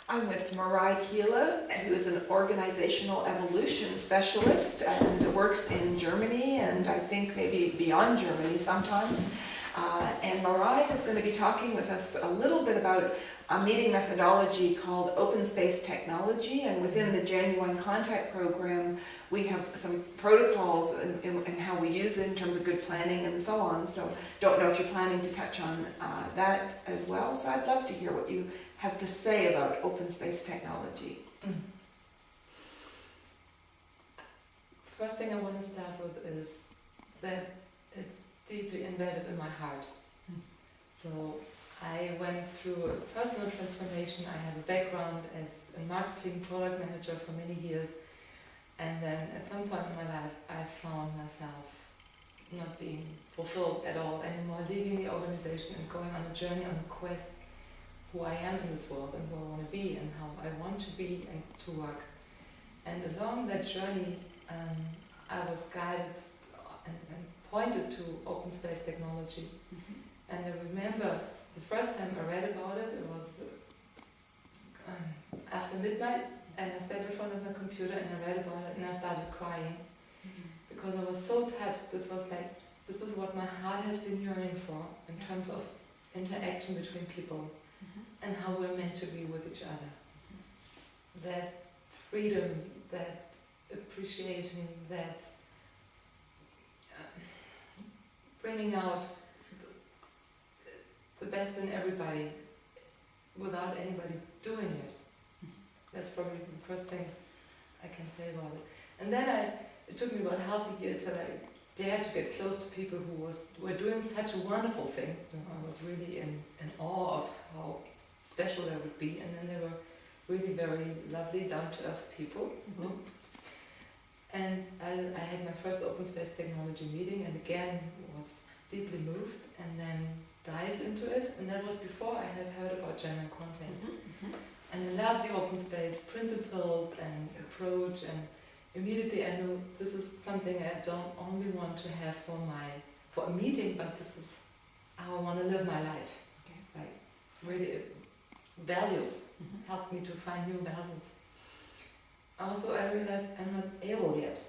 I'm with Marai Kiele, who is an organizational evolution specialist and works in Germany and I think maybe beyond Germany sometimes. And Marai is going to be talking with us a little bit about a meeting methodology called Open Space Technology, and within the Genuine Contact program we have some protocols in how we use it in terms of good planning and so on. So don't know if you're planning to touch on that as well. So I'd love to hear what you have to say about open space technology. First thing I want to start with is that it's deeply embedded in my heart. So I went through a personal transformation. I have a background as a marketing product manager for many years, and then at some point in my life I found myself not being fulfilled at all anymore, leaving the organization and going on a journey, on a quest, who I am in this world and who I want to be and how I want to be and to work. And along that journey I was guided and pointed to open space technology. And I remember the first time I read about it, it was after midnight, and I sat in front of my computer and I read about it and I started crying because I was so touched. This was like, this is what my heart has been yearning for in terms of interaction between people and how we're meant to be with each other. That freedom, that appreciation, that bringing out the best in everybody without anybody doing it. That's probably the first things I can say about it. And then it took me about half a year till I dared to get close to people who were doing such a wonderful thing. I was really in awe of how special they would be, and then they were really very lovely, down-to-earth people. And I had my first open space technology meeting, and again was deeply moved and then dived into it, and that was before I had heard about genuine content. And I loved the open space principles and approach, and immediately I knew this is something I don't only want to have for a meeting, but this is how I want to live my life. Like really values helped me to find new values. Also I realized I'm not able yet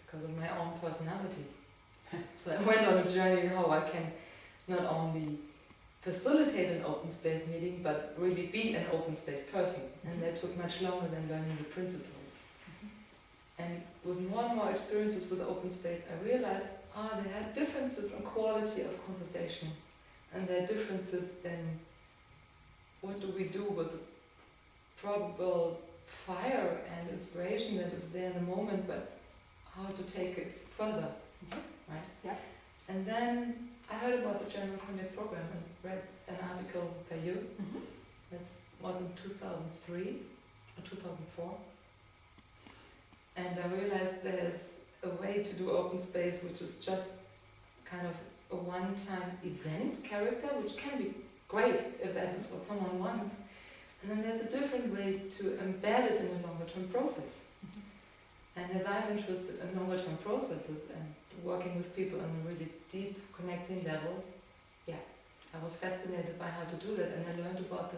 because of my own personality. So I went on a journey how I can not only facilitate an open space meeting, but really be an open space person. And that took much longer than learning the principles. And with more and more experiences with open space, I realized there are differences in quality of conversation, and there are differences in what do we do with the probable fire and inspiration that is there in the moment, but how to take it further, right? Yeah. And then I heard about the Genuine Contact program and read an article by you. That was in 2003 or 2004. And I realized there's a way to do open space which is just kind of a one-time event character, which can be great if that is what someone wants. And then there's a different way to embed it in a longer-term process. And as I'm interested in longer-term processes and working with people on a really deep connecting level, I was fascinated by how to do that, and I learned about the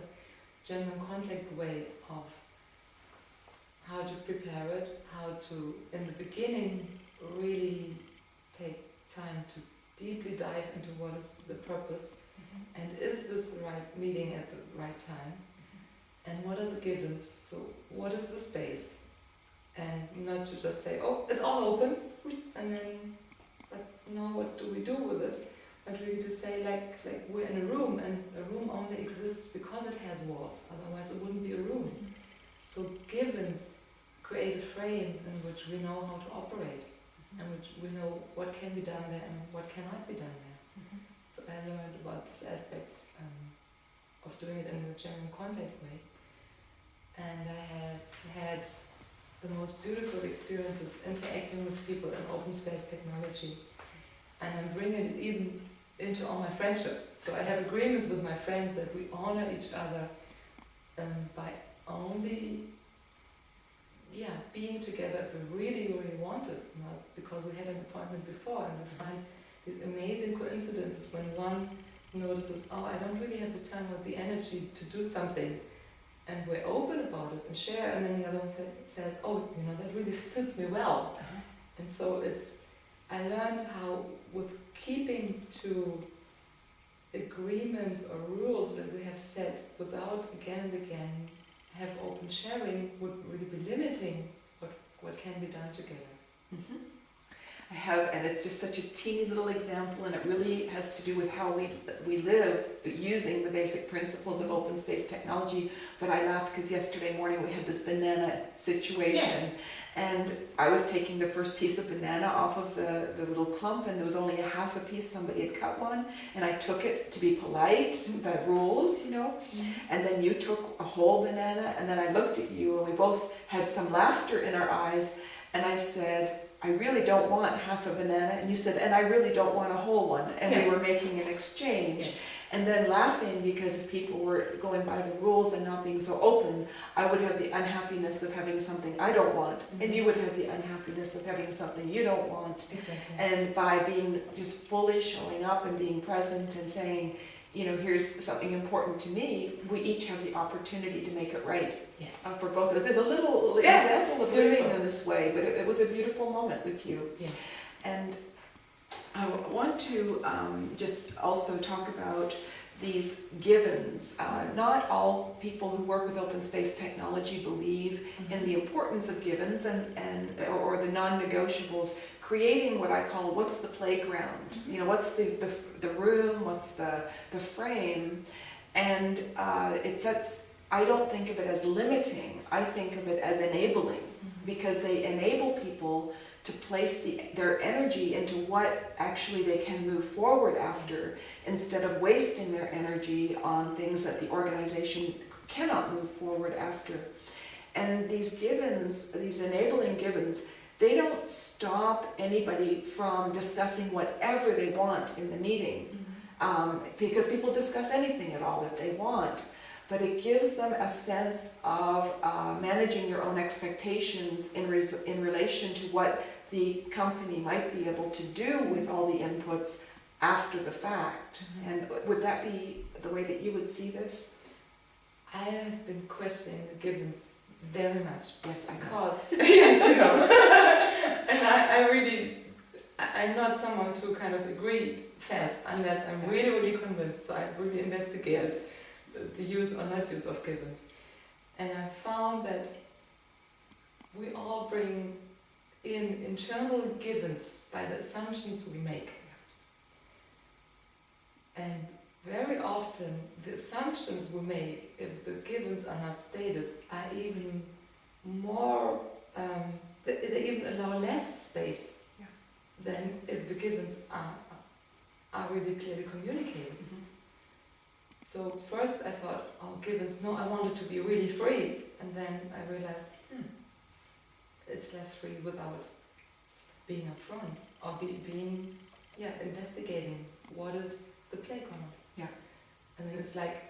genuine contact way of how to prepare it, how to, in the beginning, really take time to deeply dive into what is the purpose, and is this the right meeting at the right time, and what are the givens, so what is the space, and not to just say, oh, it's all open, and then, but no, what do we do with it? But really to say like we're in a room, and a room only exists because it has walls, otherwise it wouldn't be a room. So givens create a frame in which we know how to operate, and which we know what can be done there and what cannot be done there. So I learned about this aspect of doing it in a genuine contact way. And I have had the most beautiful experiences interacting with people in open space technology. And I'm bringing it even into all my friendships. So I have agreements with my friends that we honor each other by only being together if we really, really want it, not because we had an appointment before, and we find these amazing coincidences when one notices, oh, I don't really have the time or the energy to do something, and we're open it and share, and then the other one says, oh, you know, that really suits me well. And so I learned how with keeping to agreements or rules that we have set without again and again have open sharing would really be limiting what can be done together. Mm-hmm. I have, and it's just such a teeny little example, and it really has to do with how we live using the basic principles of open space technology. But I laugh because yesterday morning we had this banana situation, and I was taking the first piece of banana off of the little clump, and there was only a half a piece, somebody had cut one, and I took it to be polite, the rules, you know, and then you took a whole banana, and then I looked at you, and we both had some laughter in our eyes, and I said, I really don't want half a banana, and you said, and I really don't want a whole one, and we were making an exchange, and then laughing because if people were going by the rules and not being so open, I would have the unhappiness of having something I don't want, and you would have the unhappiness of having something you don't want. Exactly. And by being just fully showing up and being present and saying, you know, here's something important to me, we each have the opportunity to make it right. Yes. For both of us. It's a little example of living in this way, but it was a beautiful moment with you. Yes. And I want to just also talk about these givens. Not all people who work with open space technology believe in the importance of givens or the non-negotiables, creating what I call what's the playground, you know, what's the room, what's the frame, and it sets, I don't think of it as limiting, I think of it as enabling, because they enable people to place their energy into what actually they can move forward after, instead of wasting their energy on things that the organization cannot move forward after. And these givens, these enabling givens, they don't stop anybody from discussing whatever they want in the meeting, because people discuss anything at all if they want. But it gives them a sense of managing your own expectations in relation to what the company might be able to do with all the inputs after the fact. And would that be the way that you would see this? I have been questioning the givens very much. Yes, I know. Because, yes, you know. And I'm not someone to kind of agree fast unless I'm really, really convinced. So I really investigate the use or not use of givens. And I found that we all bring in internal givens by the assumptions we make. And very often the assumptions we make, if the givens are not stated, are even more, they even allow less space than if the givens are really clearly communicated. So first I thought, oh, givens, no, I want it to be really free. And then I realized, it's less free without being upfront or being investigating what is the playground. Yeah. I mean, it's like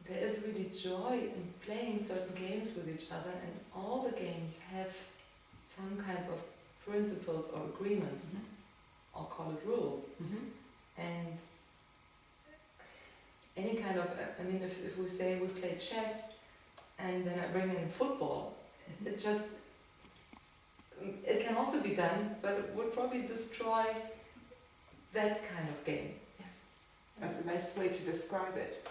there is really joy in playing certain games with each other, and all the games have some kinds of principles or agreements, or call it rules. And any kind of, I mean, if we say we play chess and then I bring in football, it's just, it can also be done, but it would probably destroy that kind of game. Yes, that's a nice way to describe it.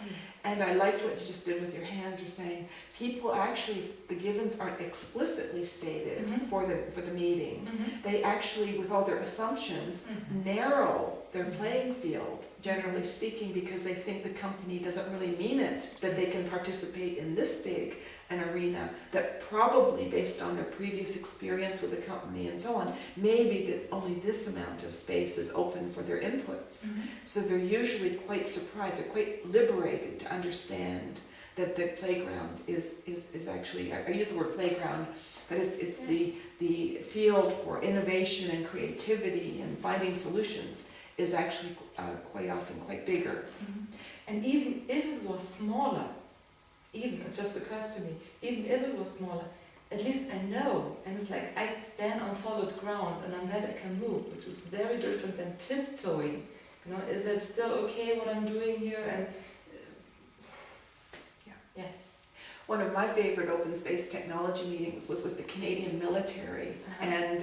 And I liked what you just did with your hands. You're saying people actually, the givens aren't explicitly stated for the meeting. They actually, with all their assumptions, narrow their playing field, generally speaking, because they think the company doesn't really mean it, that they can participate in this big an arena, that probably based on their previous experience with the company and so on, maybe that only this amount of space is open for their inputs. So they're usually quite surprised, or quite liberated to understand that the playground is actually, I use the word playground, but it's the field for innovation and creativity and finding solutions is actually quite often quite bigger. And even if it was smaller, even, it just occurs to me, even if it was smaller, at least I know, and it's like I stand on solid ground and on that I can move, which is very different than tiptoeing. You know, is it still okay what I'm doing here? And One of my favorite open space technology meetings was with the Canadian military, and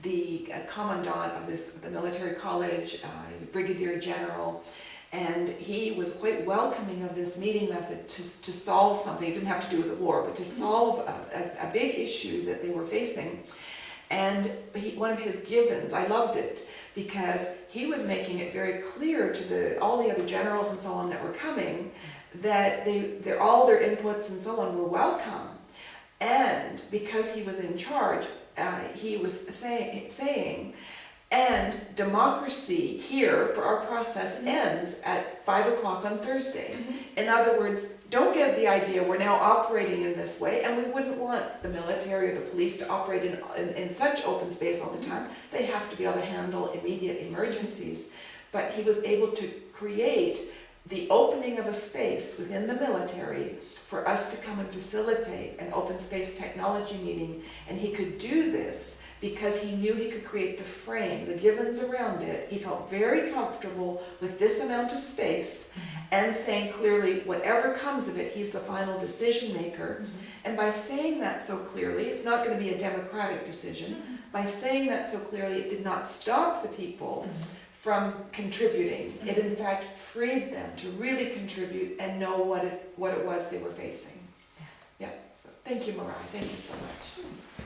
the commandant of the military college is a brigadier general, and he was quite welcoming of this meeting method to solve something. It didn't have to do with the war, but to solve a big issue that they were facing. And one of his givens, I loved it, because he was making it very clear to all the other generals and so on that were coming that all their inputs and so on were welcome. And because he was in charge, he was saying, and democracy here for our process ends at 5 o'clock on Thursday. In other words, don't get the idea we're now operating in this way, and we wouldn't want the military or the police to operate in such open space all the time. They have to be able to handle immediate emergencies. But he was able to create the opening of a space within the military for us to come and facilitate an open space technology meeting. And he could do this because he knew he could create the frame, the givens around it. He felt very comfortable with this amount of space and saying clearly, whatever comes of it, he's the final decision maker. And by saying that so clearly, it's not going to be a democratic decision. By saying that so clearly, it did not stop the people from contributing. It in fact freed them to really contribute and know what it was they were facing. Yeah, so thank you, Marai. Thank you so much.